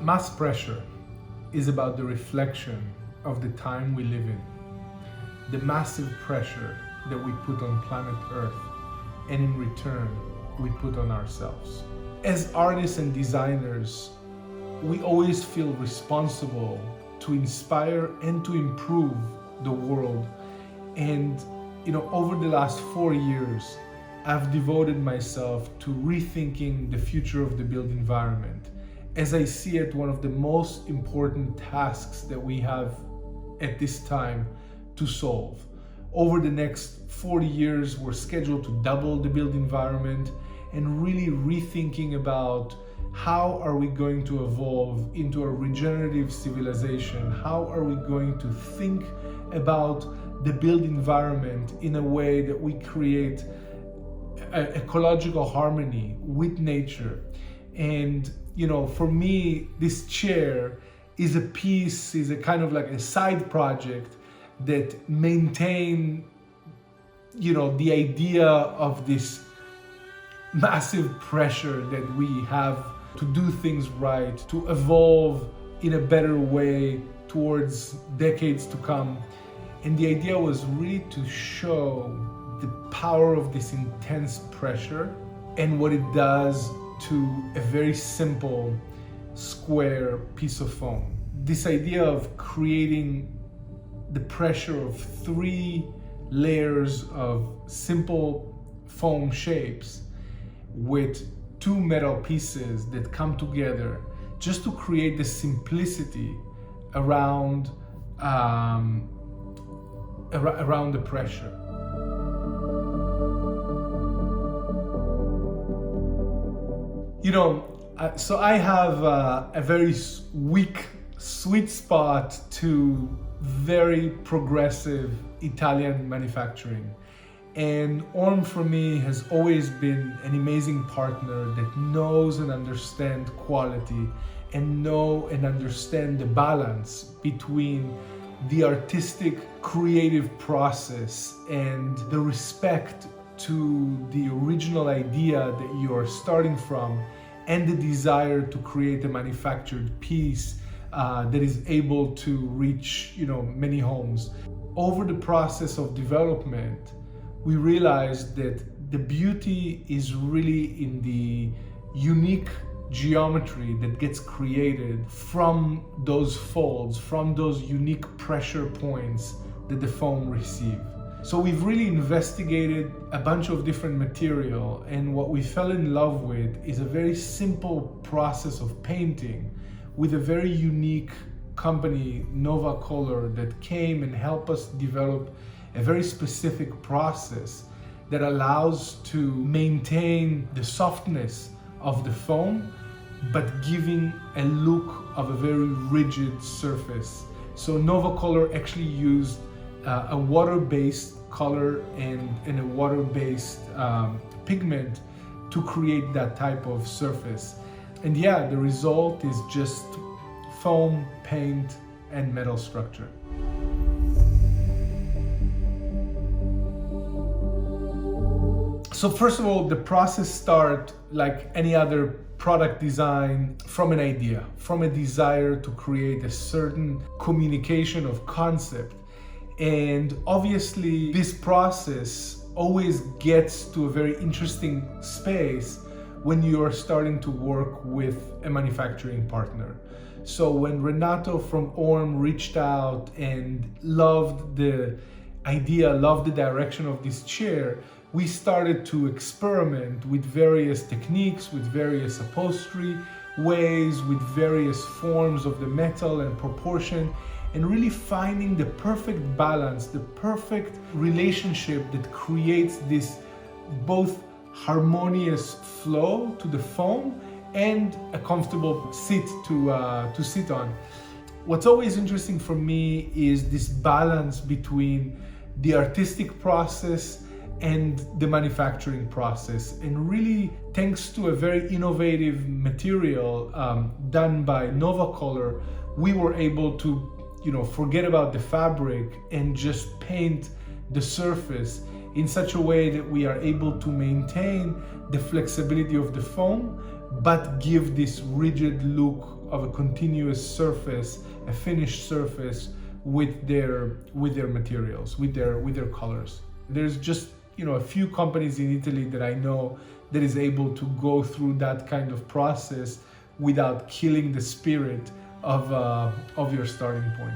Mass pressure is about the reflection of the time we live in, the massive pressure that we put on planet Earth, and in return, we put on ourselves. As artists and designers, we always feel responsible to inspire and to improve the world. And over the last 4 years, I've devoted myself to rethinking the future of the built environment, as I see it one of the most important tasks that we have at this time to solve. Over the next 40 years, we're scheduled to double the built environment, and really rethinking about how are we going to evolve into a regenerative civilization? How are we going to think about the built environment in a way that we create ecological harmony with nature? And for me, this chair is a kind of like a side project that maintain the idea of this massive pressure that we have to do things right, to evolve in a better way towards decades to come. And the idea was really to show the power of this intense pressure and what it does to a very simple square piece of foam. This idea of creating the pressure of 3 layers of simple foam shapes with 2 metal pieces that come together just to create the simplicity around the pressure. So I have a very weak sweet spot to very progressive Italian manufacturing. And Orm for me has always been an amazing partner that knows and understands quality and know and understand the balance between the artistic creative process and the respect to the original idea that you are starting from, and the desire to create a manufactured piece that is able to reach many homes. Over the process of development, we realized that the beauty is really in the unique geometry that gets created from those folds, from those unique pressure points that the foam receives. So we've really investigated a bunch of different material, and what we fell in love with is a very simple process of painting with a very unique company, Novacolor, that came and helped us develop a very specific process that allows to maintain the softness of the foam, but giving a look of a very rigid surface. So Novacolor actually used a water-based color and a water-based pigment to create that type of surface. And yeah, the result is just foam, paint, and metal structure. So first of all, the process starts like any other product design from an idea, from a desire to create a certain communication of concept. And obviously this process always gets to a very interesting space when you are starting to work with a manufacturing partner. So when Renato from Orm reached out and loved the idea, loved the direction of this chair, we started to experiment with various techniques, with various upholstery ways, with various forms of the metal and proportion, and really finding the perfect balance, the perfect relationship that creates this both harmonious flow to the foam and a comfortable seat to sit on. What's always interesting for me is this balance between the artistic process and the manufacturing process. And really, thanks to a very innovative material done by Novacolor, we were able to forget about the fabric and just paint the surface in such a way that we are able to maintain the flexibility of the foam, but give this rigid look of a continuous surface, a finished surface with their materials, with their colors. There's just a few companies in Italy that I know that is able to go through that kind of process without killing the spirit of your starting point.